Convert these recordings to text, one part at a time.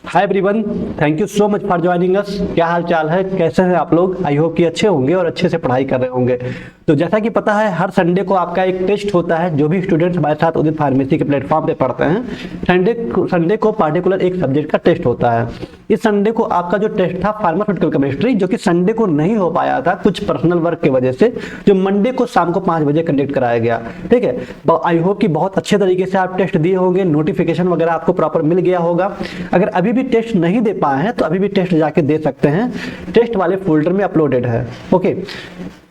Hi everyone, thank you so much for joining us. क्या हाल चाल है, कैसे हैं आप लोग? आई होप कि अच्छे होंगे और अच्छे से पढ़ाई कर रहे होंगे। तो जैसा कि पता है, हर संडे को आपका एक टेस्ट होता है। जो भी स्टूडेंट्स हमारे साथ उदित फार्मेसी के प्लेटफॉर्म पे पढ़ते हैं, संडे को पार्टिकुलर एक सब्जेक्ट का टेस्ट होता है। इस संडे को आपका जो टेस्ट था फार्मास्यूटिकल केमिस्ट्री, जो कि संडे को नहीं हो पाया था कुछ पर्सनल वर्क की वजह से, जो मंडे को शाम को 5 बजे कंडक्ट कराया गया। ठीक है, आई होप कि बहुत अच्छे तरीके से आप टेस्ट दिए होंगे, नोटिफिकेशन वगैरह आपको प्रॉपर मिल गया होगा। अगर अभी भी टेस्ट नहीं दे पाए हैं तो अभी भी टेस्ट जाके दे सकते हैं, टेस्ट वाले फोल्डर में अपलोडेड है। ओके,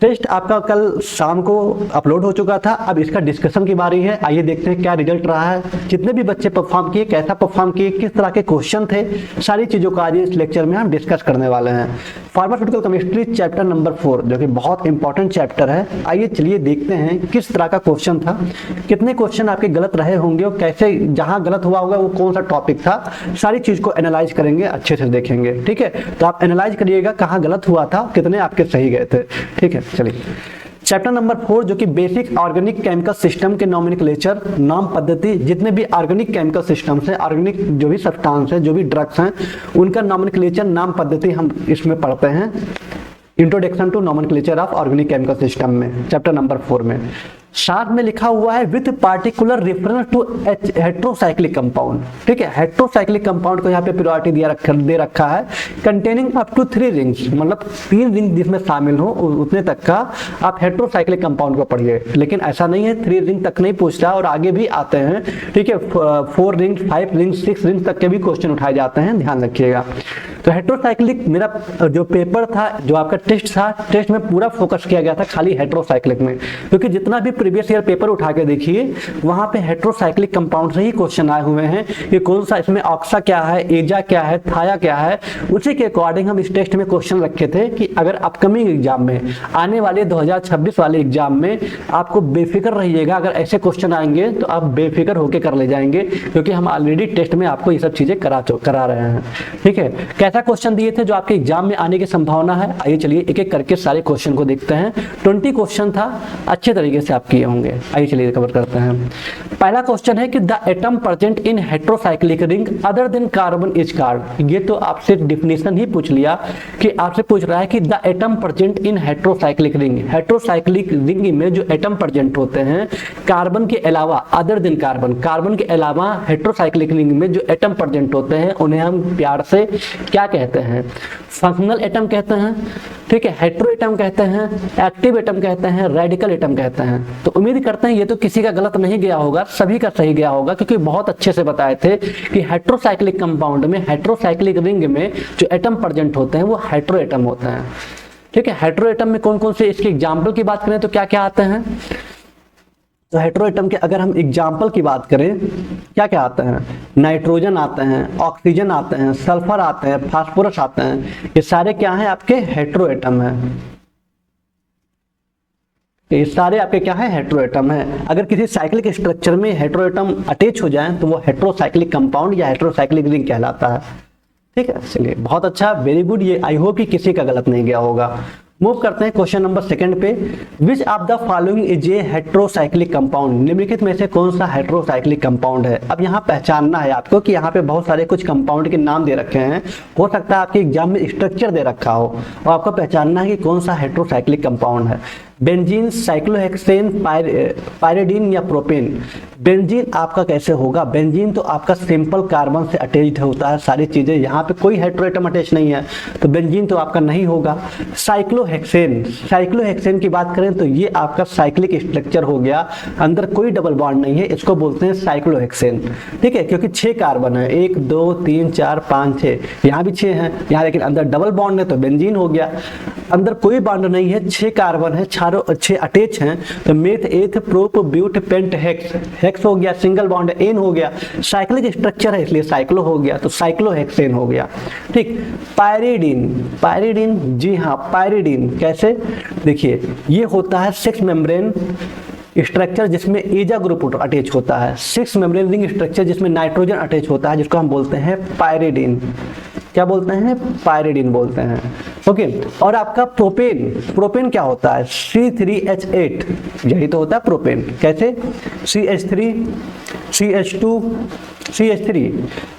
टेस्ट आपका कल शाम को अपलोड हो चुका था। अब इसका डिस्कशन की बारी है। आइए देखते हैं क्या रिजल्ट रहा है, जितने भी बच्चे परफॉर्म किए, कैसा परफॉर्म किए, किस तरह के क्वेश्चन थे, सारी चीजों को आज इस लेक्चर में हम डिस्कस करने वाले हैं। फार्मास्यूटिकल केमिस्ट्री चैप्टर नंबर 4, जो कि बहुत इंपॉर्टेंट चैप्टर है। आइए चलिए देखते हैं किस तरह का क्वेश्चन था, कितने क्वेश्चन आपके गलत रहे होंगे और कैसे, जहां गलत हुआ होगा वो कौन सा टॉपिक था, सारी चीज को एनालाइज करेंगे, अच्छे से देखेंगे। ठीक है, तो आप एनालाइज करिएगा कहाँ गलत हुआ था, कितने आपके सही गए थे। ठीक है, चलिए चैप्टर नंबर 4, जो कि बेसिक ऑर्गेनिक केमिकल सिस्टम के नॉमेनक्लेचर, नाम पद्धति, जितने भी ऑर्गेनिक केमिकल सिस्टम्स हैं, ऑर्गेनिक जो भी सब्सटेंस है, जो भी ड्रग्स हैं, उनका नॉमेनक्लेचर, नाम पद्धति हम इसमें पढ़ते हैं। Introduction to nomenclature of organic chemical system में, चैप्टर नंबर 4 में साथ में लिखा हुआ है with particular reference to heterocyclic compound. ठीक है, हेट्रोसाइक्लिक कंपाउंड को यहाँ पे प्रायोरिटी दे रखा है। कंटेनिंग अप टू 3 रिंग्स, मतलब 3 रिंग जिसमें शामिल हो उतने तक का आप हेट्रोसाइक्लिक कंपाउंड को पढ़िए। लेकिन ऐसा नहीं है 3 रिंग तक नहीं पूछता और आगे भी आते हैं। ठीक है, 4 रिंग्स, 5 रिंग्स, 6 रिंग्स तक के भी क्वेश्चन उठाए जाते हैं, ध्यान रखिएगा। तो हेट्रोसाइक्लिक मेरा जो पेपर था, जो आपका टेस्ट था, टेस्ट में पूरा फोकस किया गया था खाली हेट्रोसाइक्लिक में, क्योंकि जितना भी प्रीवियस ईयर पेपर उठा के देखिए वहां पे हेट्रोसाइक्लिक कंपाउंड से ही क्वेश्चन आए हुए हैं कि कौन सा इसमें ऑक्सा क्या है, एजा क्या है, थाया क्या है। उसी के अकॉर्डिंग हम इस टेस्ट में क्वेश्चन रखे थे कि अगर अपकमिंग एग्जाम में, आने वाले 2026 वाले एग्जाम में आपको बेफिक्र रहिएगा, अगर ऐसे क्वेश्चन आएंगे तो आप बेफिक्र होकर कर ले जाएंगे, क्योंकि हम ऑलरेडी टेस्ट में आपको ये सब चीजें करा रहे हैं। ठीक है, कैसा क्वेश्चन दिए थे जो आपके एग्जाम में आने की संभावना है? आइए चलिए एक एक करके सारे क्वेश्चन को देखते हैं। 20 क्वेश्चन था, अच्छे तरीके से आप किए होंगे। आइए चलिए कवर करते हैं। पहला क्वेश्चन है कि the atom present in heterocyclic ring other than carbon is called. ये तो आपसे डिफिनेशन ही पूछ लिया कि आपसे पूछ रहा है कि the atom present in heterocyclic ring, heterocyclic ring में जो एटम प्रेजेंट होते हैं कार्बन के अलावा, अदर देन कार्बन, कार्बन के अलावा हेट्रोसाइक्लिक रिंग में जो एटम प्रेजेंट होते हैं उन्हें हम प्यार से क्या कहते हैं? फंक्शनल एटम कहते हैं। ठीक है, हेट्रो एटम कहते हैं, एक्टिव एटम कहते हैं, रेडिकल एटम कहते हैं। तो उम्मीद करते हैं ये तो किसी का गलत नहीं गया होगा, सभी का सही गया होगा, क्योंकि बहुत अच्छे से बताए थे कि हेट्रोसाइक्लिक कंपाउंड में, हेट्रोसाइक्लिक रिंग में जो एटम प्रेजेंट होते हैं वो हेट्रो एटम होते हैं। ठीक है, हेट्रो एटम में कौन कौन से, इसके एग्जाम्पल की बात करें तो क्या क्या आते हैं? तो हेट्रो एटम के अगर हम एग्जाम्पल की बात करें, क्या क्या आते हैं? नाइट्रोजन आते हैं, ऑक्सीजन आते हैं, सल्फर आते हैं, फास्फोरस आते हैं। ये सारे क्या हैं? आपके हेट्रो एटम हैं। ये सारे आपके क्या है? हेट्रो एटम है। अगर किसी साइक्लिक स्ट्रक्चर में हेट्रो एटम अटैच हो जाए तो वो हेट्रोसाइक्लिक कंपाउंड या हेट्रोसाइक्लिक रिंग कहलाता है। ठीक है, चलिए बहुत अच्छा, वेरी गुड। ये आई होप कि किसी का गलत नहीं गया होगा। मूव करते हैं क्वेश्चन नंबर 2 पे। Which of the following is a heterocyclic compound? निम्नलिखित में से कौन सा हेट्रोसाइक्लिक कंपाउंड है? अब यहाँ पहचानना है आपको कि यहाँ पे बहुत सारे कुछ कंपाउंड के नाम दे रखे हैं, हो सकता है आपके एग्जाम में स्ट्रक्चर दे रखा हो और आपको पहचानना है कि कौन सा हेट्रोसाइक्लिक कंपाउंड है। बेंजीन, साइक्लोहेक्सेन, पायरिडीन या प्रोपेन। बेंजीन आपका कैसे होगा? बेंजीन तो आपका सिंपल कार्बन से अटैच्ड होता है, सारी चीजें, यहाँ पे कोई हेट्रोएटम अटैच नहीं है, तो बेंजीन तो आपका नहीं होगा। साइक्लोहेक्सेन, साइक्लोहेक्सेन की बात करें तो ये आपका साइक्लिक स्ट्रक्चर हो गया, अंदर कोई डबल बॉन्ड नहीं है, इसको बोलते हैं साइक्लोहेक्सेन। ठीक है, क्योंकि 6 कार्बन है, 1 2 3 4 5 6, यहाँ भी 6 हैं, यहाँ लेकिन अंदर डबल बॉन्ड है तो बेंजीन हो गया। अंदर कोई बॉन्ड नहीं है, 6 कार्बन है, 6 अटैच हैं, तो meth, eth, prop, but, pent, hex, hex हो गया, सिंगल बॉन्ड एन हो गया, साइक्लिक स्ट्रक्चर है इसलिए साइक्लो हो गया, तो साइक्लोहेक्सेन हो गया। ठीक, पायरिडीन, पायरिडीन, जी हाँ पायरिडीन कैसे? देखिए ये होता है 6 मेम्ब्रेन स्ट्रक्चर जिसमें एजा ग्रुप अटैच होता है, 6 मेम्ब्रेन रिंग स्ट्रक्चर जिसमें नाइट्रोजन अटैच होता है, जिसको हम बोलते हैं पायरिडीन। क्या बोलते हैं? पायरिडीन बोलते हैं। ओके, और आपका प्रोपेन, प्रोपेन क्या होता है? C3H8, यही तो होता है प्रोपेन। कैसे? CH3, CH2, CH3।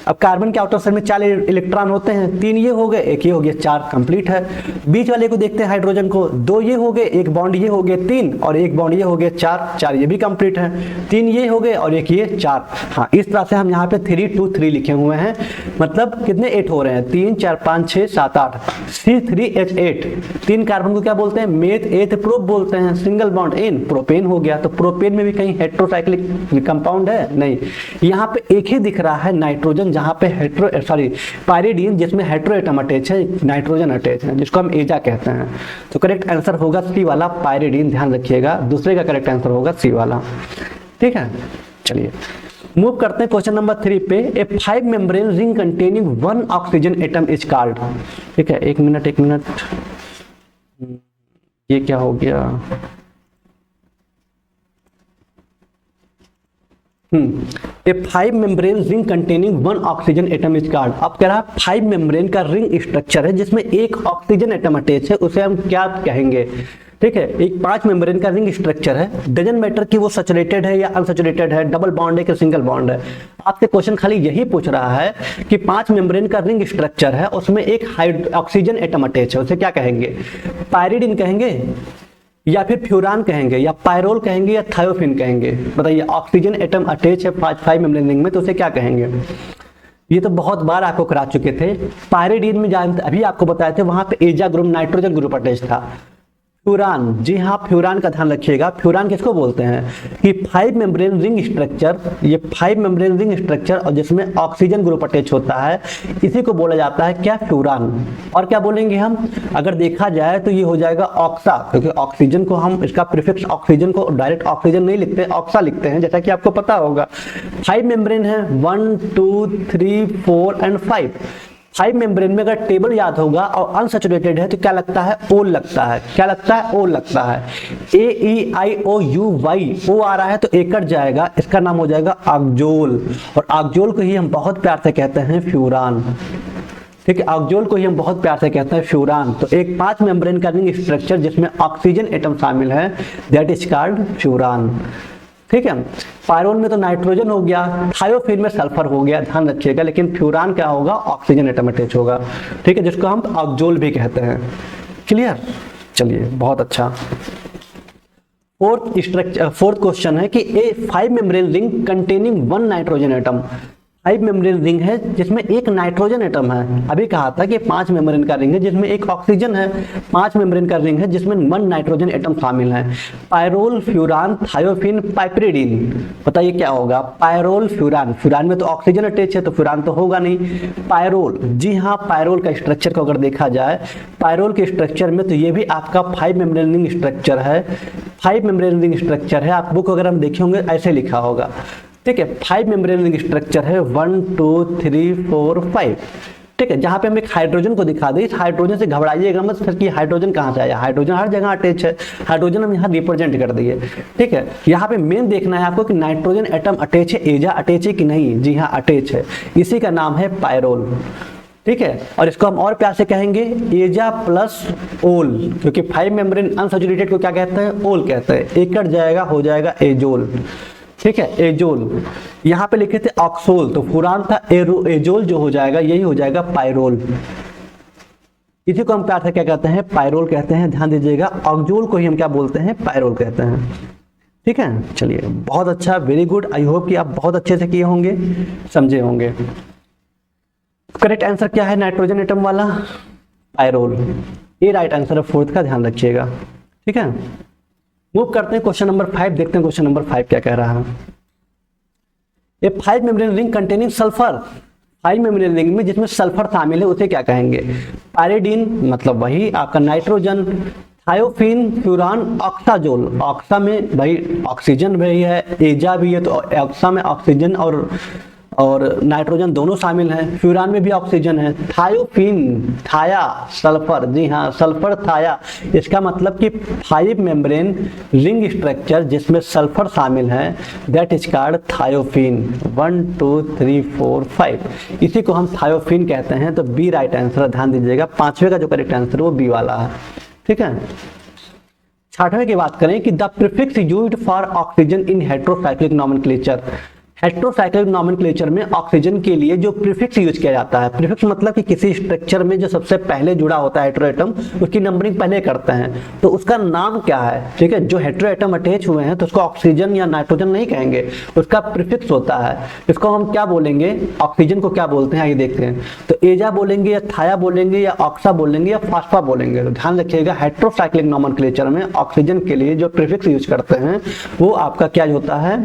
अब कार्बन के आउटर शेल में 4 इलेक्ट्रॉन होते हैं, 3 ये हो गए, 1 ये हो गया, 4 कंप्लीट है। बीच वाले को देखते हैं हाइड्रोजन को, 2 ये हो गए, 1 बॉन्ड ये हो गए 3 और 1 बॉन्ड ये हो गए 4 ये भी कंप्लीट है। 3 ये हो गए और 1 ये 4। हाँ, इस तरह से हम यहाँ पे 3 2 3 लिखे हुए हैं, मतलब कितने 8 हो रहे हैं, 3 4 5 6 7 8। C3H8, 3 कार्बन को क्या बोलते हैं, मेथ एथ प्रोप बोलते हैं, सिंगल बॉन्ड इन, प्रोपेन हो गया। तो प्रोपेन में भी कहीं हेट्रोसाइक्लिक कंपाउंड है, नहीं। यहाँ पे एक ही दिख रहा है नाइट्रोजन, जहाँ पे पायरिडीन, जिसमें हेट्रो एटम अटैच है, नाइट्रोजन अटैच है, जिसको हम एजा कहते हैं। तो करेक्ट आंसर होगा सी वाला पायरिडीन, ध्यान रखिएगा, दूसरे का करेक्ट आंसर होगा सी वाला। ठीक है, चलिए मूव करते हैं क्वेश्चन नंबर 3 पे। ए 5 membrane ring containing 1 oxygen atom is called. ठीक है, एक मिनट, ये क्या हो गया, ए 5 membrane ring containing 1 oxygen atom is called. अब कह रहा है 5 मेम्ब्रेन का रिंग स्ट्रक्चर है जिसमें 1 ऑक्सीजन एटम अटैच है, उसे हम क्या कहेंगे। ठीक है, एक 5 मेम्ब्रेन का रिंग स्ट्रक्चर है, डजंट मैटर कि वो सैचुरेटेड है या अनसैचुरेटेड है, डबल बॉन्ड है कि सिंगल बॉन्ड है। आपसे क्वेश्चन खाली यही पूछ रहा है कि 5 मेम्ब्रेन का रिंग स्ट्रक्चर है, उसमें एक ऑक्सीजन एटम अटैच है, उसे क्या कहेंगे, पायरिडीन कहेंगे या फिर फ्यूरान कहेंगे या पायरोल कहेंगे या थायोफिन कहेंगे। बताइए, ऑक्सीजन एटम अटैच है 5 मेम्ब्रेन रिंग में, तो उसे क्या कहेंगे। ये तो बहुत बार आपको करा चुके थे। पायरिडीन में जानते, अभी आपको बताए थे, वहां पे एजा ग्रुप नाइट्रोजन ग्रुप अटैच था। फ्यूरान, जी हाँ, फ्यूरान का ध्यान रखिएगा। फ्यूरान किसको बोलते हैं कि 5 मेम्ब्रेन रिंग स्ट्रक्चर, ये 5 मेम्ब्रेन रिंग स्ट्रक्चर और जिसमें ऑक्सीजन ग्रुप अटैच होता है, इसी को बोला जाता है क्या, फ्यूरान। और क्या बोलेंगे हम, अगर देखा जाए तो ये हो जाएगा ऑक्सा, क्योंकि ऑक्सीजन को हम, इसका प्रीफिक्स ऑक्सीजन को डायरेक्ट ऑक्सीजन नहीं लिखते, ऑक्सा लिखते हैं, जैसा कि आपको पता होगा। 5 मेम्ब्रेन है, 1 2 3 4 एंड 5। 5 मेम्ब्रेन में अगर टेबल याद होगा और अनसैचुरेटेड है तो क्या लगता है, ओल लगता है। क्या लगता है, ओल लगता है। AEIOUY, ओ आ रहा है तो ए कट जाएगा, इसका नाम हो जाएगा ऑक्सोल, और ऑक्सोल को ही हम बहुत प्यार से कहते हैं फ्यूरान। ठीक है, ऑक्सोल को ही हम बहुत प्यार से कहते हैं फ्यूरान। तो एक 5 मेम्ब्रेन का रिंग स्ट्रक्चर जिसमें ऑक्सीजन एटम शामिल है, दैट इज कॉल्ड फ्यूरान। ठीक है, पायरोल में तो नाइट्रोजन हो गया, थायोफिन में सल्फर हो गया, ध्यान रखिएगा, लेकिन फ्यूरान क्या होगा, ऑक्सीजन एटम अटैच होगा। ठीक है, जिसको हम ऑक्सोल भी कहते हैं। क्लियर, चलिए बहुत अच्छा। फोर्थ क्वेश्चन है कि ए 5 membrane ring containing 1 nitrogen atom. 5 membrane ring है जिसमें 1 नाइट्रोजन एटम है। अभी कहा था कि 5 मेम्ब्रेन का रिंग है जिसमें 1 ऑक्सीजन है, 5 मेम्ब्रेन का रिंग है जिसमें 1 नाइट्रोजन एटम शामिल है। Pyrrole, furan, thiophene, piperidine. बताइए क्या होगा, पायरोल, फ्यूरान। फ्यूरान में तो ऑक्सीजन अटैच है तो फ्यूरान तो होगा नहीं। पायरोल, जी हाँ, पायरोल का स्ट्रक्चर को अगर देखा जाए, पायरोल के स्ट्रक्चर में तो ये भी आपका 5 मेम्ब्रेन रिंग स्ट्रक्चर है। 5 मेम्ब्रेन रिंग स्ट्रक्चर है, आप बुक वगैरह में देखे होंगे ऐसे लिखा होगा। ठीक है, 5 मेम्ब्रेन रिंग स्ट्रक्चर है, 1 2 3 4 5। ठीक है, जहां पे हम एक हाइड्रोजन को दिखा दें, इस हाइड्रोजन से घबराइएगा मत फिर कि हाइड्रोजन कहां से आया, हाइड्रोजन हर जगह अटैच है, हाइड्रोजन हम यहाँ रिप्रेजेंट कर दिए। ठीक है, यहाँ पे मेन देखना है आपको कि नाइट्रोजन एटम अटैच है, एजा अटैच है कि नहीं। जी हाँ, अटैच है, इसी का नाम है पायरोल। ठीक है, और इसको हम और प्यार से कहेंगे एजा प्लस ओल, क्योंकि 5 मेम्ब्रेन अनसैचुरेटेड को क्या कहते हैं, ओल कहते हैं। एक कट जाएगा, हो जाएगा एजोल। ठीक है, एजोल। यहाँ पे लिखे थे ऑक्सोल, तो फुरान था, एजोल जो हो जाएगा यही हो जाएगा पायरोल। इसी को हम प्यार से क्या कहते हैं, पायरोल कहते हैं। ध्यान दीजिएगा, ऑक्सोल को ही हम क्या बोलते हैं, पायरोल कहते हैं। ठीक है, चलिए बहुत अच्छा, वेरी गुड। आई होप कि आप बहुत अच्छे से किए होंगे, समझे होंगे। करेक्ट आंसर क्या है नाइट्रोजन एटम वाला, पायरोल। ये राइट आंसर है फोर्थ का, ध्यान रखिएगा। ठीक है, मूव करते हैं क्वेश्चन नंबर 5, देखते हैं क्वेश्चन नंबर 5 क्या कह रहा है। ये 5 membrane ring containing sulphur, 5 membrane ring में जिसमें सल्फर शामिल है उसे क्या कहेंगे, पायरिडीन, मतलब वही आपका नाइट्रोजन, थायोफिन, फ्यूरान, ऑक्साजोल। ऑक्सा में भाई ऑक्सीजन भी है, एजा भी है, तो ऑक्सा में ऑक्सीजन और नाइट्रोजन दोनों शामिल हैं। फ्यूरान में भी ऑक्सीजन है। थायोफिन, थाया, सल्फर, जी हाँ, सल्फर थाया। इसका मतलब कि 5 मेम्ब्रेन रिंग स्ट्रक्चर जिसमें सल्फर शामिल है, दैट इज कॉल्ड थायोफिन। 1 2 3 4 5, इसी को हम थायोफिन कहते हैं। तो बी राइट आंसर, ध्यान दीजिएगा। 5वें का जो करेक्ट आंसर है वो बी वाला है। ठीक है, 6वें की बात करें कि the prefix used for oxygen in heterocyclic nomenclature. Heterocyclic nomenclature में ऑक्सीजन के लिए जो प्रीफिक्स यूज किया जाता है, प्रीफिक्स मतलब कि किसी स्ट्रक्चर में जो सबसे पहले जुड़ा होता है हेट्रोएटम, उसकी नंबरिंग पहले करते हैं, तो उसका नाम क्या है, ठीक है। जो हेट्रोएटम अटैच हुए हैं तो उसको ऑक्सीजन या नाइट्रोजन नहीं कहेंगे, उसका प्रीफिक्स होता है। इसको हम क्या बोलेंगे, ऑक्सीजन को क्या बोलते हैं आइए देखते हैं। तो एजा बोलेंगे या थाया बोलेंगे या ऑक्सा बोलेंगे या फास्फा बोलेंगे। तो ध्यान रखिएगा हेट्रोसाइक्लिक नॉमेनक्लेचर में ऑक्सीजन के लिए जो प्रीफिक्स यूज करते हैं वो आपका क्या होता है,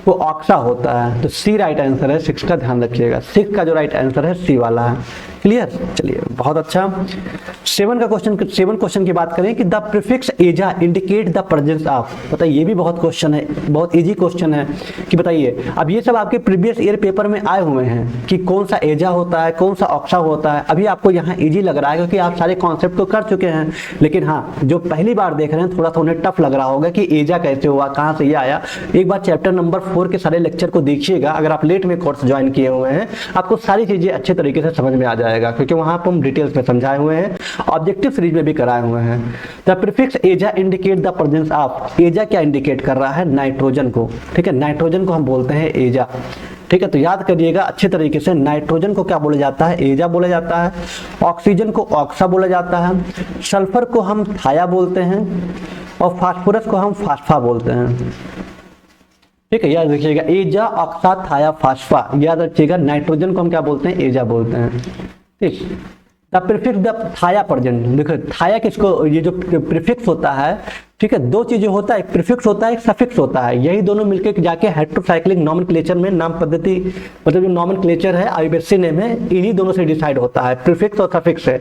वो ऑक्सा होता है। तो सी राइट आंसर है 6 का, ध्यान रखिएगा 6 का जो राइट आंसर है सी वाला है। क्लियर, चलिए बहुत अच्छा। 7 क्वेश्चन की बात करें कि द प्रीफिक्स एजा इंडिकेट द प्रेजेंस ऑफ, बताइए ये भी बहुत क्वेश्चन है, बहुत इजी क्वेश्चन है कि बताइए। अब ये सब आपके प्रीवियस ईयर पेपर में आए हुए हैं कि कौन सा एजा होता है, कौन सा ऑक्सा होता है। अभी आपको यहाँ इजी लग रहा है क्योंकि आप सारे कॉन्सेप्ट को कर चुके हैं, लेकिन हाँ जो पहली बार देख रहे हैं थोड़ा सा उन्हें टफ लग रहा होगा कि एजा कैसे हुआ, कहाँ से ये आया। एक बार चैप्टर नंबर 4 के सारे लेक्चर को देखिएगा, अगर आप लेट में कोर्स ज्वाइन किए हुए हैं आपको सारी चीजें अच्छे तरीके से समझ में आ जाएगा, क्योंकि वहां पर हम डिटेल्स में समझाए हुए हैं, ऑब्जेक्टिव सीरीज में भी कराए हुए हैं। द प्रीफिक्स एजा इंडिकेट द प्रेजेंस ऑफ, एजा क्या इंडिकेट कर रहा है, नाइट्रोजन को, ठीक है, नाइट्रोजन को हम बोलते हैं एजा, ठीक है। तो याद करिएगा अच्छे तरीके से, नाइट्रोजन को क्या बोला जाता है, एजा बोला जाता है, ऑक्सीजन को ऑक्सा बोला जाता है, सल्फर को हम थाया बोलते हैं और फास्फोरस को हम फास्फा बोलते हैं, ठीक है। याद रखिएगा एजा ऑक्सा थाया फास्फा, याद रखिएगा। नाइट्रोजन को हम क्या बोलते हैं, एजा बोलते हैं, ठीक। द प्रीफिक्स द थाया प्रेजेंट, देखो थाया किसको, ये जो प्रीफिक्स होता है, ठीक है, दो चीजें होता है, एक प्रीफिक्स होता है एक सफिक्स होता है, यही दोनों मिलकर जाके हेट्रोसाइक्लिक नॉमेनक्लेचर में नाम पद्धति, मतलब जो नॉमेनक्लेचर है आईयूएससी नेम है, इन्हीं दोनों से डिसाइड होता है, प्रीफिक्स और सफिक्स है।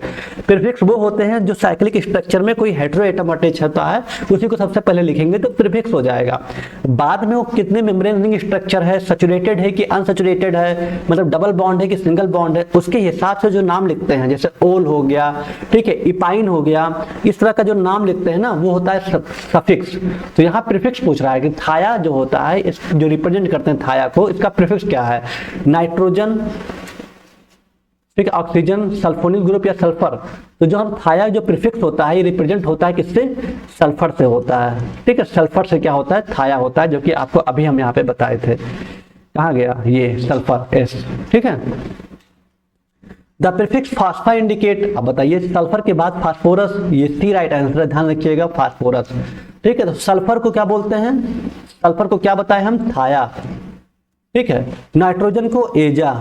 प्रीफिक्स वो होते हैं जो साइक्लिक स्ट्रक्चर में कोई हेट्रोएटम अटैच होता है उसी को सबसे पहले लिखेंगे तो प्रीफिक्स हो जाएगा। बाद में वो कितने मेम्ब्रेन रिंग स्ट्रक्चर है, सैचुरेटेड है कि अनसैचुरेटेड है, मतलब डबल बॉन्ड है कि सिंगल बॉन्ड है, उसके हिसाब से जो नाम लिखते हैं, जैसे ओल हो गया, ठीक है, इपाइन हो गया, इस तरह का जो नाम लिखते हैं ना वो होता है सफिक्स। तो यहाँ प्रीफिक्स पूछ रहा है कि थाया जो होता है, इस जो रिप्रेजेंट करते हैं थाया को, इसका प्रीफिक्स क्या है, नाइट्रोजन, ठीक है, ऑक्सीजन, सल्फोनिल ग्रुप या सल्फर। तो जो हम थाया जो प्रीफिक्स होता है ये रिप्रेजेंट होता है किससे, सल्फर से होता है, ठीक है। सल्फर से क्या होता है, थाया होता है, जो कि आपको अभी हम यहाँ पे बताए थे। कहाँ गया ये सल्फर एस, ठीक है। द प्रीफिक्स फास्फा इंडिकेट, अब बताइए सल्फर के बाद फास्फोरस, ये सी राइट आंसर है, ध्यान रखिएगा फास्फोरस, ठीक है। तो सल्फर को क्या बोलते हैं, सल्फर को क्या बताए हम, थाया, ठीक है। नाइट्रोजन को एजा,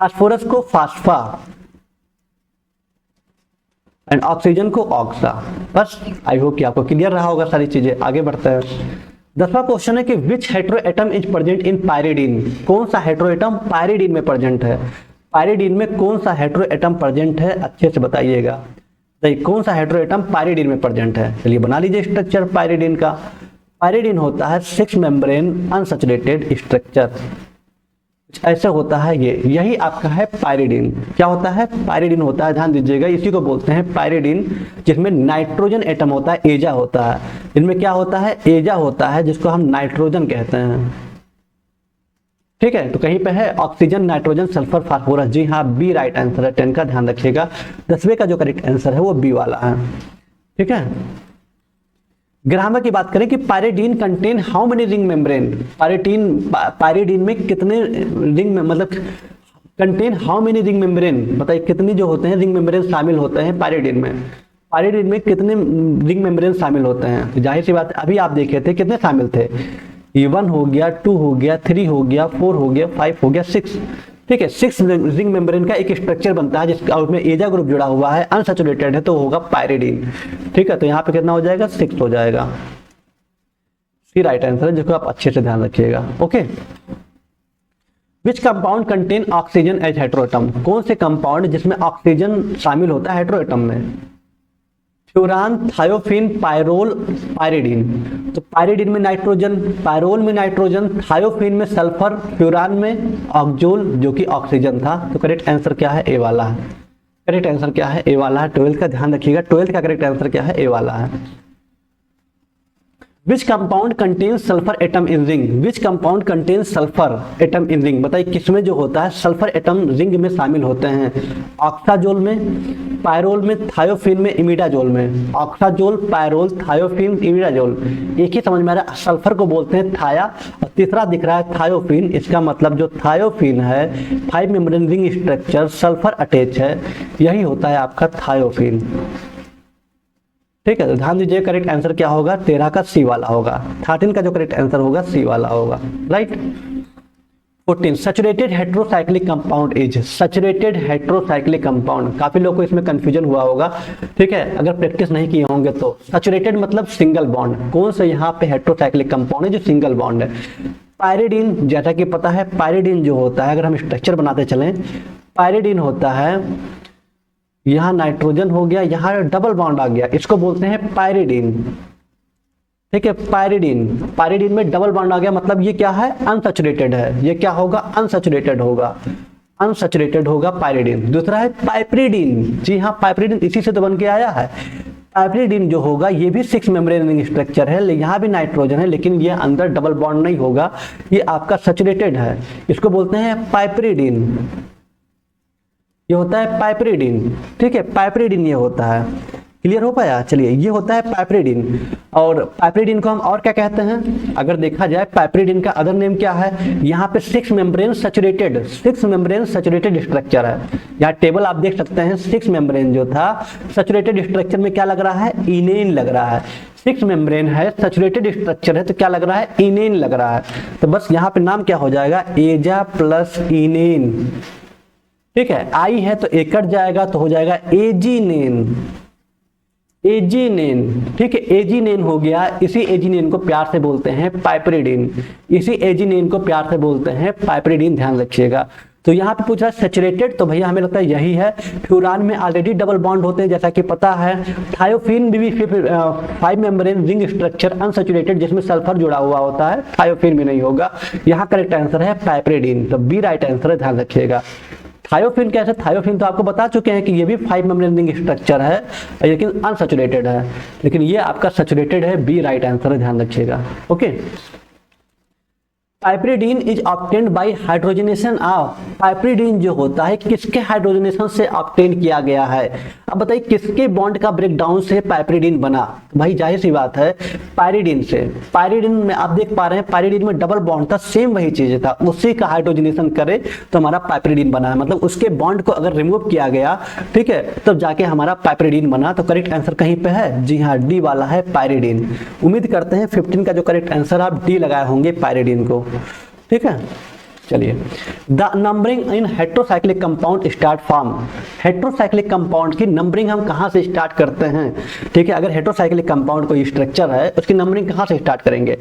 फास्फोरस को फास्फा एंड ऑक्सीजन को ऑक्सा। बस आई होप कि आपको क्लियर रहा होगा सारी चीजें। आगे बढ़ते हैं। 10वां क्वेश्चन है कि which heteroatom is present in pyridine, कौन सा हेट्रोएटम पायरिडीन में प्रेजेंट है, पायरिडीन में कौन सा हेट्रोएटम प्रेजेंट है, अच्छे से बताइएगा। कौन सा हेट्रोएटम पायरिडीन में प्रेजेंट है, चलिए बना लीजिए स्ट्रक्चर पायरिडीन का। पायरिडीन होता है 6 मेम्ब्रेन अनसैचुरेटेड स्ट्रक्चर, ऐसे होता है ये, यही आपका है पायरिडीन। क्या होता है, पायरिडीन होता है, ध्यान दीजिएगा, इसी को बोलते हैं पायरिडीन, जिसमें नाइट्रोजन एटम होता है, एजा होता है। इनमें क्या होता है, एजा होता है, जिसको हम नाइट्रोजन कहते हैं, ठीक है। तो कहीं पे है ऑक्सीजन, नाइट्रोजन, सल्फर, फास्फोरस, जी हाँ बी राइट आंसर है 10 का, ध्यान रखिएगा। 10वें का जो करेक्ट आंसर है वो बी वाला है, ठीक है। ग्रामर की बात करें कि pyridine contain how many ring membrane, pyridine में कितने रिंग में, मतलब contain how many ring membrane, बताइए कितनी जो होते हैं रिंग मेम्ब्रेन शामिल होते हैं पायरिडीन में, पायरिडीन में कितने रिंग मेम्ब्रेन शामिल होते हैं। तो जाहिर सी बात अभी आप देखे थे कितने शामिल थे, ये 1 हो गया, 2 हो गया, 3 हो गया, 4 हो गया, 5 हो गया, 6, ठीक है। 6 रिंग मेम्ब्रेन का एक स्ट्रक्चर बनता है जिसका उसमें एजा ग्रुप जुड़ा हुआ है, अनसैचुरेटेड है, तो होगा पायरिडीन, ठीक है। तो यहाँ पे कितना हो जाएगा, 6 हो जाएगा, सी राइट आंसर है, जिसको आप अच्छे से ध्यान रखिएगा, okay. Which compound contain oxygen as heteroatom, कौन से कंपाउंड जिसमें ऑक्सीजन शामिल होता है हेट्रोएटम में, फ्यूरान, थायोफिन, पायरोल, पायरिडीन। तो पायरिडीन में नाइट्रोजन, पायरोल में नाइट्रोजन, थायोफिन में सल्फर, फ्यूरान में ऑक्जोल जो कि ऑक्सीजन था। तो करेक्ट आंसर क्या है, ए वाला है, करेक्ट आंसर क्या है, ए वाला है। 12th का ध्यान रखिएगा, 12th का करेक्ट आंसर क्या है, ए वाला है। Which compound contains sulphur atom in ring, which compound contains sulphur atom in ring, बताइए किसमें जो होता है सल्फर एटम रिंग में शामिल होते हैं, ऑक्साजोल में, पायरोल में, थायोफिन में, इमिडाजोल में। ऑक्साजोल, पायरोल, थायोफिन, इमिडाजोल, एक ही समझ में आ रहा है, सल्फर को बोलते हैं थाया, और तीसरा दिख रहा है थायोफिन। इसका मतलब जो थायोफिन है 5 membrane ring structure, sulphur attach है, यही होता है आपका थायोफिन। ठीक है, तो ध्यान दीजिए करेक्ट आंसर क्या होगा, 13 का सी वाला होगा, 13 का जो करेक्ट आंसर होगा सी वाला होगा, right. 14 saturated heterocyclic compound is, saturated heterocyclic compound, काफी लोग को इसमें कंफ्यूजन हुआ होगा, ठीक है, अगर प्रैक्टिस नहीं किए होंगे तो। सैचुरेटेड मतलब सिंगल बॉन्ड, कौन सा यहाँ पे हेटेरोसाइक्लिक कंपाउंड है जो सिंगल बॉन्ड है। पायरिडीन, जैसा कि पता है पायरिडीन जो होता है, अगर हम स्ट्रक्चर बनाते चलें, पायरिडीन होता है, यहाँ नाइट्रोजन हो गया, यहाँ डबल बॉन्ड आ गया, इसको बोलते हैं पायरिडीन। ठीक है, पायरिडीन, पायरिडीन में डबल बॉन्ड आ गया, मतलब ये क्या है, अनसैचुरेटेड है, ये क्या होगा, अनसैचुरेटेड होगा, अनसैचुरेटेड होगा पायरिडीन। दूसरा है पाइपरिडीन, जी हाँ पाइपरिडीन इसी से तो बन के आया है। पाइपरिडीन जो होगा ये भी 6 मेम्ब्रेन रिंग स्ट्रक्चर है, यहाँ भी नाइट्रोजन है, लेकिन ये अंदर डबल बॉन्ड नहीं होगा, ये आपका सैचुरेटेड है, इसको बोलते हैं पाइपरिडीन, ये होता है पाइपरिडीन। ठीक है, पाइपरिडीन ये होता है, क्लियर हो पाया, चलिए ये होता है पाइपरिडीन। और पाइपरिडीन को हम और क्या कहते हैं, अगर देखा जाए पाइपरिडीन का अदर नेम क्या है, यहाँ पे 6 membrane saturated, 6 membrane saturated structure है, यहाँ टेबल आप देख सकते हैं, 6 मेम्ब्रेन जो था सैचुरेटेड स्ट्रक्चर में क्या लग रहा है, इनेन लग रहा है, 6 मेम्ब्रेन है, सैचुरेटेड स्ट्रक्चर है, तो क्या लग रहा है, इनेन लग रहा है, तो बस यहाँ पे नाम क्या हो जाएगा, एजा प्लस इनेन। ठीक है, आई है तो ए कट जाएगा तो हो जाएगा एजीनेन, एजीनेन। ठीक है, एजीनेन हो गया, इसी एजीनेन को प्यार से बोलते हैं पाइपरिडीन, इसी एजीनेन को प्यार से बोलते हैं पाइपरिडीन, ध्यान रखिएगा। तो यहाँ पे पूछ रहा है सैचुरेटेड, तो भैया हमें लगता है यही है। फ्यूरान में ऑलरेडी डबल बॉन्ड होते हैं जैसा कि पता है। थायोफिन भी 5 मेम्ब्रेन रिंग स्ट्रक्चर अनसैचुरेटेड जिसमें सल्फर जुड़ा हुआ होता है, थायोफिन में नहीं होगा। यहाँ करेक्ट आंसर है पाइपरिडीन, तो बी राइट आंसर है, ध्यान रखिएगा। थायोफिन कैसे, थायोफिन तो आपको बता चुके हैं कि ये भी 5 मेम्ब्रेन रिंग स्ट्रक्चर है लेकिन अनसैचुरेटेड है, लेकिन ये आपका सैचुरेटेड है, बी राइट आंसर है, ध्यान रखिएगा। Okay, piperidine is obtained by hydrogenation of, piperidine जो होता है किसके हाइड्रोजनेशन से ऑब्टेन किया गया है। अब बताइए किसके बॉन्ड का ब्रेकडाउन से पाइपरिडीन बना, भाई जाहिर सी बात है पायरिडीन से। पायरिडीन में आप देख पा रहे हैं पायरिडीन में डबल बॉन्ड था, सेम वही चीज था, उसी का हाइड्रोजनेशन करे तो हमारा पाइपरिडीन बना है, मतलब उसके बॉन्ड को अगर रिमूव किया गया, ठीक है, तब जाके हमारा पाइपरिडीन बना। तो करेक्ट आंसर कहीं पे है, जी हाँ डी वाला है पायरिडीन। उम्मीद करते हैं 15 का जो करेक्ट आंसर आप डी लगाए होंगे पायरिडीन को। ठीक है, चलिए the numbering in heterocyclic compound start from, heterocyclic compound की नंबरिंग हम कहां से स्टार्ट करते हैं। ठीक है, अगर हेटेरोसाइक्लिक कंपाउंड कोई स्ट्रक्चर है उसकी नंबरिंग कहां से स्टार्ट करेंगे,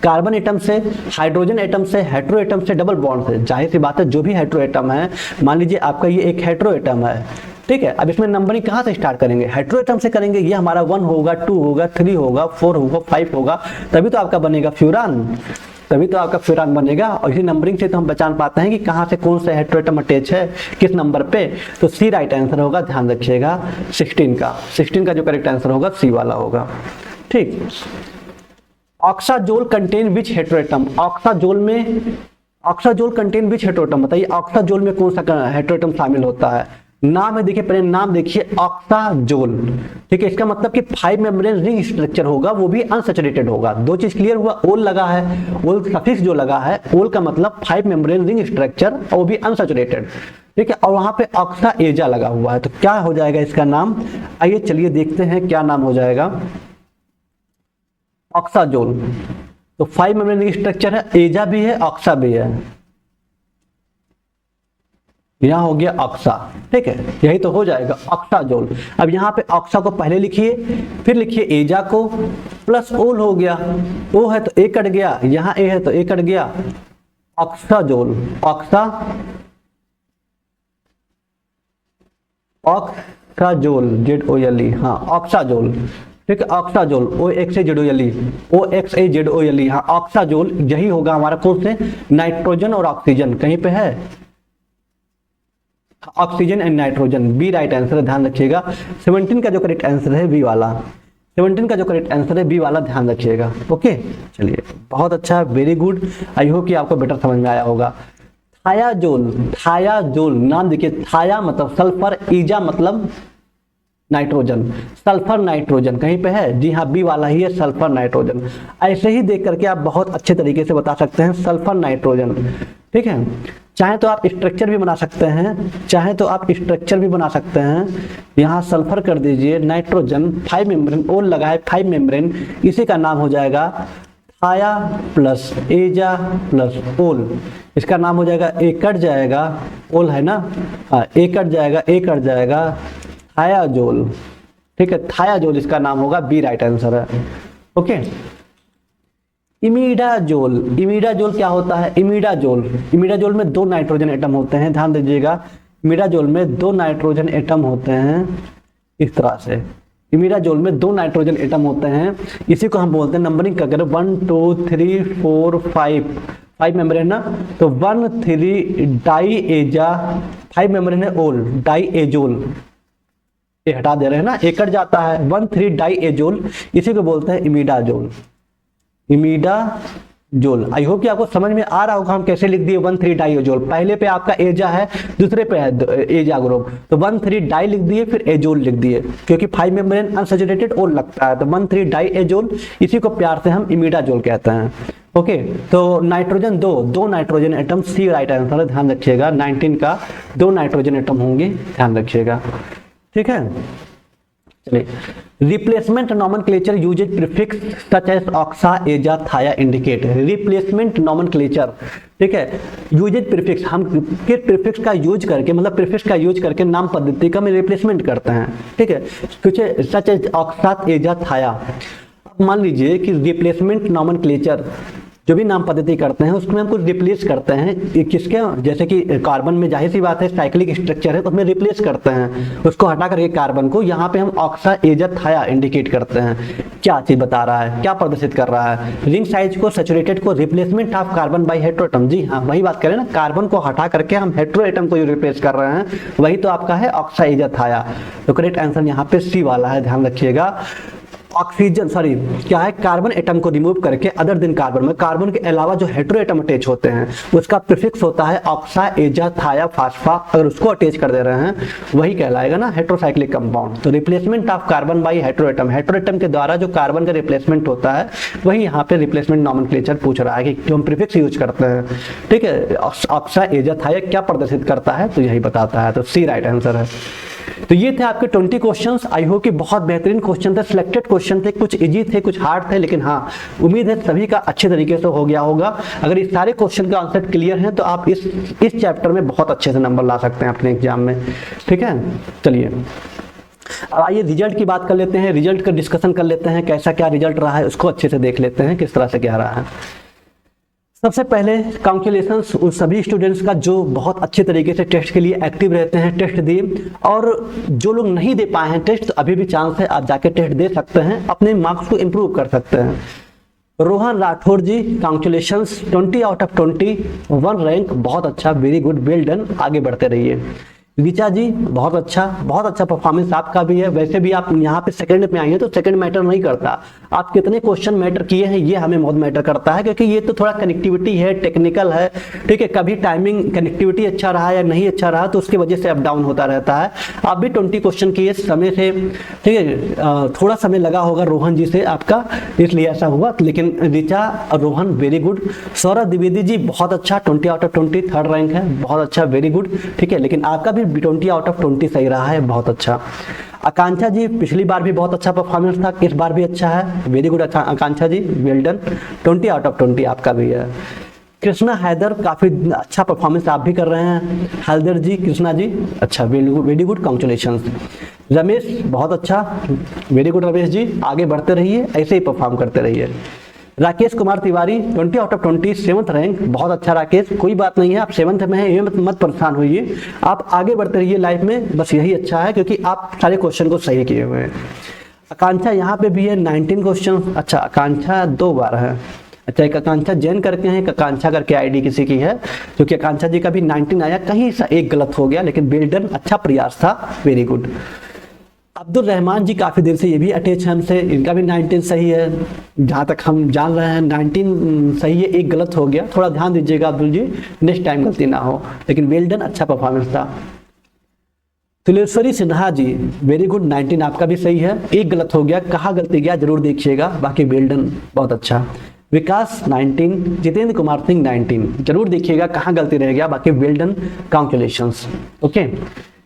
कार्बन एटम से, हाइड्रोजन एटम से, हेटेरो एटम से, डबल बॉन्ड से। जाहिर सी बात है जो भी हेटेरो एटम है, मान लीजिए आपका ये एक हेटेरो एटम है, ठीक है, अब इसमें नंबरिंग कहां से स्टार्ट करेंगे, हेटेरो एटम से करेंगे। ये हमारा 1 होगा, 2 होगा, 3 होगा, 4 होगा, 5 होगा, तभी तो आपका बनेगा फ्यूरान, तभी तो आपका फ्यूरान बनेगा। और इसी नंबरिंग से तो हम पहचान पाते हैं कि कहां से कौन सा हेटेरोएटम अटैच है किस नंबर पे। तो सी राइट आंसर होगा, ध्यान रखिएगा 16 का, 16 का जो करेक्ट आंसर होगा सी वाला होगा। ठीक, ऑक्साजोल कंटेन विच हेटेरोएटम, ऑक्साजोल में, ऑक्साजोल कंटेन विच हेटेरोएटम, बताइए ऑक्साजोल में कौन सा हेटेरोएटम शामिल होता है। नाम है, देखिए पहले नाम देखिए ऑक्साजोल। ठीक है, इसका मतलब कि 5 मेम्ब्रेन रिंग स्ट्रक्चर होगा, वो भी अनसैचुरेटेड होगा। दो चीज क्लियर हुआ, ओल लगा है, ओल सफिक्स जो लगा है, ओल का मतलब 5 मेम्ब्रेन रिंग स्ट्रक्चर और वो भी अनसैचुरेटेड। ठीक है, और वहां पे ऑक्सा एजा लगा हुआ है, तो क्या हो जाएगा इसका नाम, आइए चलिए देखते हैं क्या नाम हो जाएगा। ऑक्साजोल, तो 5 मेम्ब्रेन रिंग स्ट्रक्चर है, एजा भी है, ऑक्सा भी है, यहां हो गया ऑक्सा। ठीक है, यही तो हो जाएगा ऑक्साजोल। अब यहाँ पे ऑक्सा को पहले लिखिए, फिर लिखिए एजा को, प्लस ओल हो गया, ओ है तो ए कट गया, यहाँ ए है तो ए कट गया, ऑक्साजोल, ऑक्सा, ऑक्साजोल, ZOLE, हाँ ऑक्साजोल। ठीक है, ऑक्साजोल, OXAZOLE, OXAZOLE, हाँ ऑक्साजोल, यही होगा हमारा कौन से, नाइट्रोजन और ऑक्सीजन, कहीं पे है oxygen and nitrogen, B right answer है, ध्यान रखिएगा। 17 का जो करेक्ट आंसर है बी वाला, 17 का जो करेक्ट आंसर है बी वाला, ध्यान रखिएगा। ओके, चलिए बहुत अच्छा, वेरी गुड। आई होप कि आपको बेटर समझ में आया होगा। थायाजोल, थायाजोल नाम देखिए, थाया मतलब सल्फर, ईजा मतलब नाइट्रोजन, सल्फर नाइट्रोजन कहीं पे है? जी हाँ, बी वाला ही है, सल्फर नाइट्रोजन। ऐसे ही देख करके आप बहुत अच्छे तरीके से बता सकते हैं सल्फर नाइट्रोजन। ठीक है, चाहे तो आप स्ट्रक्चर भी बना सकते हैं, चाहे तो आप स्ट्रक्चर भी बना सकते हैं। यहाँ सल्फर कर दीजिए, नाइट्रोजन, 5 मेम्ब्रेन, ओल लगाए 5 मेम्ब्रेन, इसी का नाम हो जाएगा थाया प्लस एजा प्लस ओल। इसका नाम हो जाएगा, ए कट जाएगा, ओल है ना, हाँ ए कट जाएगा, ए कट जाएगा, थायाजोल। ठीक है, थायाजोल इसका नाम होगा, बी राइट आंसर है। ओके, इमिडाजोल, इमिडाजोल क्या होता है? इमिडाजोल, इमिडाजोल में 2 नाइट्रोजन एटम होते हैं, ध्यान दीजिएगा। इमिडाजोल में 2 नाइट्रोजन एटम होते हैं, इस तरह से इमिडाजोल में 2 नाइट्रोजन एटम होते हैं। इसी को हम बोलते हैं, नंबरिंग का अगर 1 2 3 4 5 मेम्ब्रेन ना, तो 1 3 डाई एजा, 5 मेम्ब्रेन है ओल, डाई एजोल, ये हटा दे रहे हैं ना, एक कट जाता है, 1 3 डाई एजोल, इसी को बोलते हैं इमिडाजोल, इमिडाजोल। आई होप कि आपको समझ में आ रहा होगा हम कैसे लिख दिए 1 3 डाई एजोल। पहले पे आपका एजा है, दूसरे पे है एजा ग्रुप, तो 1 3 डाई लिख दिए, फिर एजोल लिख दिए, क्योंकि 5 मेम्ब्रेन अनसैचुरेटेड ओल लगता है, तो 1 3 डाई एजोल, इसी को प्यार से हम इमिडाजोल कहते हैं। ओके, तो नाइट्रोजन 2 नाइट्रोजन एटम, सी राइट आंसर है, ध्यान रखिएगा। 19 का 2 नाइट्रोजन एटम होंगे, ध्यान रखिएगा। ठीक है, चलिए, replacement nomenclature uses prefix such as oxa aza thia indicate. Replacement nomenclature, ठीक है, यूजेज प्रीफिक्स, हम किस प्रीफिक्स का यूज करके, मतलब प्रीफिक्स का यूज करके नाम पद्धति का हम रिप्लेसमेंट करते हैं। ठीक है, कुछ सच एज ऑक्सा एजा थाया। मान लीजिए कि रिप्लेसमेंट नॉमेनक्लेचर जो भी नाम पद्धति करते हैं उसमें हम कुछ रिप्लेस करते हैं, किसके, जैसे कि कार्बन में जाहिर सी बात है साइक्लिक स्ट्रक्चर है, तो उसमें रिप्लेस करते हैं, उसको हटा करके कार्बन को यहाँ पे हम ऑक्सा एजा थाया इंडिकेट करते हैं। क्या चीज बता रहा है, क्या प्रदर्शित कर रहा है? रिंग साइज को, सैचुरेटेड को, replacement of carbon by heteroatom. जी हाँ, वही बात करें ना, कार्बन को हटा करके हम हेटेरोएटम को रिप्लेस कर रहे हैं, वही तो आपका है ऑक्सा एजा थाया। तो करेक्ट आंसर यहाँ पे सी वाला है, ध्यान रखिएगा। ऑक्सीजन, सॉरी क्या है, कार्बन एटम को रिमूव करके अदर देन कार्बन में, कार्बन के अलावा जो हेटेरो एटम अटैच होते हैं उसका प्रीफिक्स होता है ऑक्सा एजा थाया फास्फा। अगर उसको अटैच कर दे रहे हैं वही कहलाएगा ना हेटेरोसाइक्लिक कंपाउंड। तो replacement of carbon by hetero atom के द्वारा जो कार्बन का रिप्लेसमेंट होता है वही यहाँ पे रिप्लेसमेंट नॉमेनक्लेचर पूछ रहा है कि जो हम प्रीफिक्स यूज करते हैं। ठीक है, ऑक्सा एजा थाया क्या प्रदर्शित करता है, तो यही बताता है, तो सी राइट आंसर है। तो ये थे आपके 20 क्वेश्चंस। आई होप कि बहुत बेहतरीन क्वेश्चन थे, सिलेक्टेड क्वेश्चन थे, कुछ इजी थे, कुछ हार्ड थे, लेकिन हाँ उम्मीद है सभी का अच्छे तरीके से हो गया होगा। अगर इस सारे क्वेश्चन का आंसर क्लियर है तो आप इस चैप्टर में बहुत अच्छे से नंबर ला सकते हैं अपने एग्जाम में। ठीक है, चलिए अब आइए रिजल्ट की बात कर लेते हैं, रिजल्ट का डिस्कशन कर लेते हैं, कैसा क्या रिजल्ट रहा है उसको अच्छे से देख लेते हैं, किस तरह से क्या रहा है। सबसे पहले कॉन्ग्रेचुलेशंस उन सभी स्टूडेंट्स का जो बहुत अच्छे तरीके से टेस्ट के लिए एक्टिव रहते हैं, टेस्ट दिए, और जो लोग नहीं दे पाए हैं टेस्ट, तो अभी भी चांस है, आप जाके टेस्ट दे सकते हैं, अपने मार्क्स को इम्प्रूव कर सकते हैं। रोहन राठौर जी, कॉन्ग्रेचुलेशंस, 20 आउट ऑफ 20, 1 रैंक, बहुत अच्छा, वेरी गुड, वेल डन, आगे बढ़ते रहिए। ऋचा जी बहुत अच्छा परफॉर्मेंस आपका भी है। वैसे भी आप यहाँ पे सेकंड में आई हैं, तो सेकंड मैटर नहीं करता, आप कितने क्वेश्चन मैटर किए हैं ये हमें बहुत मैटर करता है, क्योंकि ये तो थोड़ा कनेक्टिविटी है, टेक्निकल है। ठीक है, कभी टाइमिंग कनेक्टिविटी अच्छा रहा या नहीं अच्छा रहा तो उसकी वजह से अप डाउन होता रहता है। आप भी 20 क्वेश्चन किए समय से, ठीक है, थोड़ा समय लगा होगा रोहन जी से आपका, इसलिए ऐसा हुआ, लेकिन ऋचा और रोहन वेरी गुड। सौरभ द्विवेदी जी बहुत अच्छा, 20 आउट ऑफ 20, 3rd रैंक है, बहुत अच्छा, वेरी गुड। ठीक है, लेकिन आपका भी 20 आउट ऑफ 20 सही रहा है, बहुत अच्छा। आकांक्षा जी, पिछली बार भी बहुत अच्छा परफॉर्मेंस था, इस बार भी अच्छा है, very good Akanksha ji, well done, 20 out of 20 आपका भी है। कृष्णा हैदर, काफी अच्छा परफॉर्मेंस आप भी कर रहे हैं। हैदर जी, कृष्णा जी, अच्छा, वेरी गुड, कांग्रेचुलेशंस। रमेश बहुत अच्छा, वेरी गुड रमेश जी, आगे बढ़ते रहिए, ऐसे ही परफॉर्म करते रहिए। Rakesh Kumar Tiwari, 20 out of 20, 7th rank, बहुत अच्छा राकेश, कोई बात नहीं है, आप 7th में हैं, ये मत परेशान होइए, आप आगे बढ़ते रहिए लाइफ में, बस यही अच्छा है, क्योंकि आप सारे क्वेश्चन को सही किए हुए हैं। आकांक्षा यहाँ पे भी है 19 क्वेश्चन, अच्छा आकांक्षा 2 बार है, अच्छा एक आकांक्षा जैन करके हैं, एक आकांक्षा करके आईडी किसी की है, क्योंकि आकांक्षा जी का भी 19 आया, कहीं सा एक गलत हो गया, लेकिन वेल डन, अच्छा प्रयास था, वेरी गुड। अब्दुल रहमान जी काफ़ी देर से ये भी अटैच हैं हमसे, इनका भी 19 सही है, जहाँ तक हम जान रहे हैं 19 सही है, एक गलत हो गया, थोड़ा ध्यान दीजिएगा अब्दुल जी, नेक्स्ट टाइम गलती ना हो, लेकिन वेल डन, अच्छा परफॉर्मेंस था। तुलेश्वरी सिन्हा जी वेरी गुड, 19 आपका भी सही है, एक गलत हो गया, कहाँ गलती गया जरूर देखिएगा, बाकी वेल डन बहुत अच्छा। विकास 19, जितेंद्र कुमार सिंह 19, जरूर देखिएगा कहाँ गलती रह गया, बाकी well done, congratulations. Okay,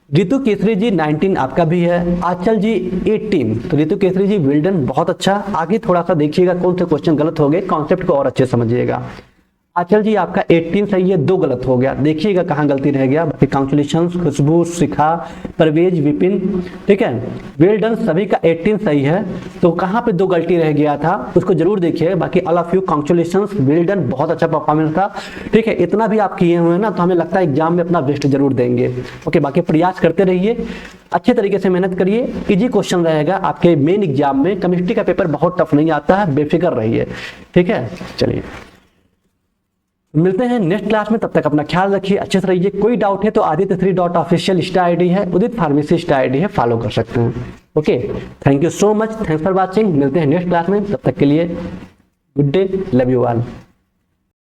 Ritu Kesari ji 19 आपका भी है, आंचल जी 18, तो रितु केसरी जी वेल डन, बहुत अच्छा। आगे थोड़ा सा देखिएगा कौन से क्वेश्चन गलत हो गए, कॉन्सेप्ट को और अच्छे समझिएगा। आंचल जी आपका 18 सही है, 2 गलत हो गया, देखिएगा कहाँ गलती रह गया, बाकी कांग्रेचुलेशंस। खुशबू, शिखा, परवेज, विपिन, ठीक है, वेल डन, सभी का 18 सही है, तो कहाँ पे 2 गलती रह गया था उसको जरूर देखिए, बाकी all of you congratulations, well done, बहुत अच्छा परफॉर्मेंस था, ठीक है। इतना भी आप किए हुए हैं ना, तो हमें लगता है एग्जाम में अपना बेस्ट जरूर देंगे। ओके, बाकी प्रयास करते रहिए, अच्छे तरीके से मेहनत करिए, इजी क्वेश्चन रहेगा आपके मेन एग्जाम में, केमिस्ट्री का पेपर बहुत टफ नहीं आता है, बेफिक्र रहिए, ठीक है। चलिए मिलते हैं नेक्स्ट क्लास में, तब तक अपना ख्याल रखिए, अच्छे से रहिए। कोई डाउट है तो आदित्य 3 ऑफिशियल इंस्टा आईडी है, उदित फार्मेसी इंस्टा आईडी है, फॉलो कर सकते हैं। Okay, thank you so much, thanks for watching, मिलते हैं नेक्स्ट क्लास में, तब तक के लिए good day, love you all.